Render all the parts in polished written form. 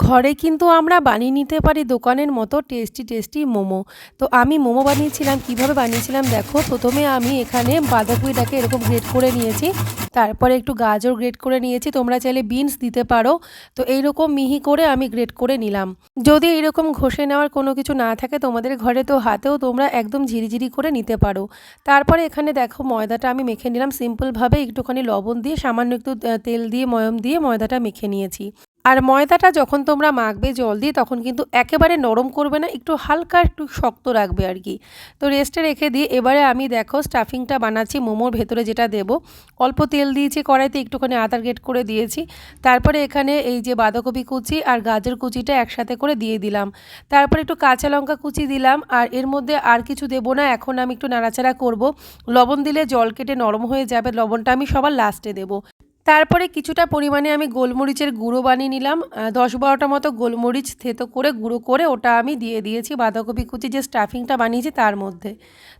ঘরে কিন্তু আমরা বানিয়ে নিতে পারি দোকানের মতো টেস্টি টেস্টি মোমো। তো আমি মোমো বানিয়েছিলাম, কিভাবে বানিয়েছিলাম দেখো। প্রথমে আমি এখানে বাঁধাকপিটাকে এরকম গ্রেট করে নিয়েছি, তারপরে একটু গাজর গ্রেট করে নিয়েছি, তোমরা চাইলে বিনস দিতে পারো। তো এইরকম মিহি করে আমি গ্রেট করে নিলাম। যদি এইরকম ঘষে নেওয়ার কোনো কিছু না থাকে তোমাদের ঘরে, তো হাতেও তোমরা একদম ঝিরিঝিরি করে নিতে পারো। তারপরে এখানে দেখো ময়দাটা আমি মেখে নিলাম সিম্পলভাবে, একটুখানি লবণ দিয়ে, সামান্য একটু তেল দিয়ে, ময়ম দিয়ে ময়দাটা মেখে নিয়েছি। আর ময়দাটা যখন তোমরা মাখবে জল দিয়ে, তখন কিন্তু একেবারে নরম করবে না, একটু হালকা একটু শক্ত রাখবে আর কি। তো রেস্টে রেখে দিয়ে এবারে আমি দেখো স্টাফিংটা বানাচ্ছি মোমোর ভেতরে যেটা দেব। অল্প তেল দিয়েছি কড়াইতে, একটুখানি আদা গ্রেট করে দিয়েছি। তারপরে এখানে এই যে বাঁধাকপি কুচি আর গাজর কুচিটা একসাথে করে দিয়ে দিলাম। তারপরে একটু কাঁচা লঙ্কা কুচি দিলাম, আর এর মধ্যে আর কিছু দেবো না। এখন আমি একটু নাড়াচাড়া করব। লবণ দিলে জল কেটে নরম হয়ে যাবে, লবণটা আমি সবার লাস্টে দেবো। তারপরে কিছুটা পরিমাণে আমি গোলমরিচের গুঁড়ো বানিয়ে নিলাম, 10-12টা মতো গোলমরিচ থেতো করে গুঁড়ো করে ওটা আমি দিয়ে দিয়েছি বাঁধাকপি কুচি যে স্টাফিংটা বানিয়েছি তার মধ্যে।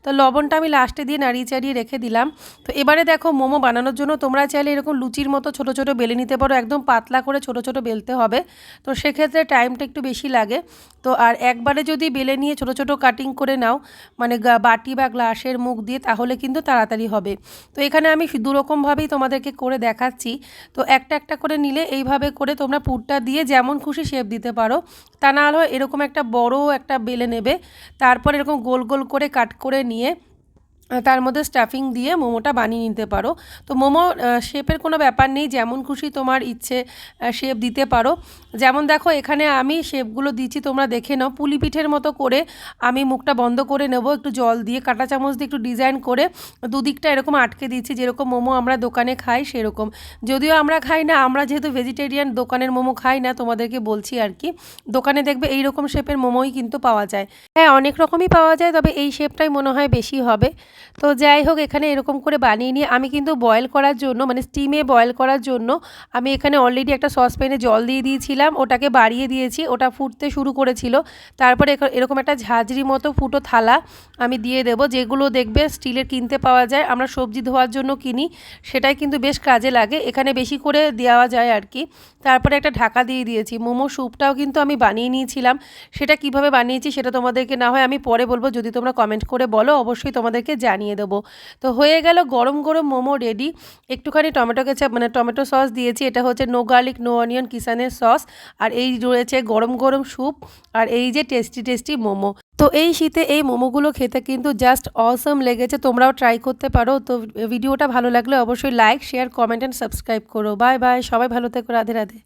তো লবণটা আমি লাস্টে দিয়ে নাড়িয়ে চাড়িয়ে রেখে দিলাম। তো এবারে দেখো মোমো বানানোর জন্য তোমরা চাইলে এরকম লুচির মতো ছোট ছোট বেলে নিতে পারো, একদম পাতলা করে ছোট ছোট বেলতে হবে। তো সেক্ষেত্রে টাইমটা একটু বেশি লাগে। তো আর একবারে যদি বেলে নিয়ে ছোট ছোট কাটিং করে নাও, মানে বাটি বা গ্লাসের মুখ দিয়ে, তাহলে কিন্তু তাড়াতাড়ি হবে। তো এখানে আমি দুরকমভাবেই তোমাদেরকে করে দেখাচ্ছি। তো একটা একটা করে নিলে এইভাবে করে তোমরা পুরটা দিয়ে যেমন খুশি শেপ দিতে পারো। তা না হলে এরকম একটা বড় একটা বেলে নেবে, তারপর এরকম গোল গোল করে কাট করে নিয়ে তার মধ্যে স্টাফিং দিয়ে মোমোটা বানিয়ে নিতে পারো। তো মোমো শেপের কোনো ব্যাপার নেই, যেমন খুশি তোমার ইচ্ছে শেপ দিতে পারো। যেমন দেখো এখানে আমি শেপগুলো দিচ্ছি, তোমরা দেখে নাও। পুলি পিঠের মতো করে আমি মুখটা বন্ধ করে নেব, একটু জল দিয়ে কাঁটা চামচ দিয়ে একটু ডিজাইন করে দুদিকটা এরকম আটকে দিচ্ছি, যেরকম মোমো আমরা দোকানে খাই সেরকম। যদিও আমরা খাই না, আমরা যেহেতু ভেজিটেরিয়ান দোকানের মোমো খাই না, তোমাদেরকে বলছি আর কি। দোকানে দেখবে এই রকম শেপের মোমোই কিন্তু পাওয়া যায়। হ্যাঁ, অনেক রকমই পাওয়া যায়, তবে এই শেপটাই মনে হয় বেশি হবে। তো যাই হোক, এখানে এরকম করে বানিয়ে নিয়ে আমি কিন্তু বয়েল করার জন্য, মানে স্টিমে বয়েল করার জন্য আমি এখানে অলরেডি একটা সসপ্যানে জল দিয়ে দিয়েছিলাম, ওটাকে বাড়িয়ে দিয়েছি, ওটা ফুটতে শুরু করেছিল। তারপরে এরকম একটা ঝাঁঝরি মতো ফুটো থালা আমি দিয়ে দেবো, যেগুলো দেখবে স্টিলের কিনতে পাওয়া যায়, আমরা সবজি ধোয়ার জন্য কিনি, সেটাই কিন্তু বেশ কাজে লাগে, এখানে বেশি করে দেওয়া যায় আর কি। তারপরে একটা ঢাকা দিয়ে দিয়েছি। মোমো স্যুপটাও কিন্তু আমি বানিয়ে নিয়েছিলাম, সেটা কিভাবে বানিয়েছি সেটা তোমাদেরকে না হয় আমি পরে বলবো, যদি তোমরা কমেন্ট করে বলো অবশ্যই তোমাদেরকে জানিয়ে দেবো। তো হয়ে গেল গরম গরম মোমো রেডি। একটুখানি টমেটো কেচাপ মানে টমেটো সস দিয়েছি, এটা হচ্ছে নো গার্লিক নো অনিয়ন কিষানের সস, আর এই রয়েছে গরম গরম স্যুপ, আর এই যে টেস্টি টেস্টি মোমো। তো এই শীতে এই মোমোগুলো খেতে কিন্তু জাস্ট অসম লেগেছে, তোমরাও ট্রাই করতে পারো। তো ভিডিওটা ভালো লাগলে অবশ্যই like share comment and subscribe করো। বাই বাই, সবাই ভালো থেকো, রাধে রাধে।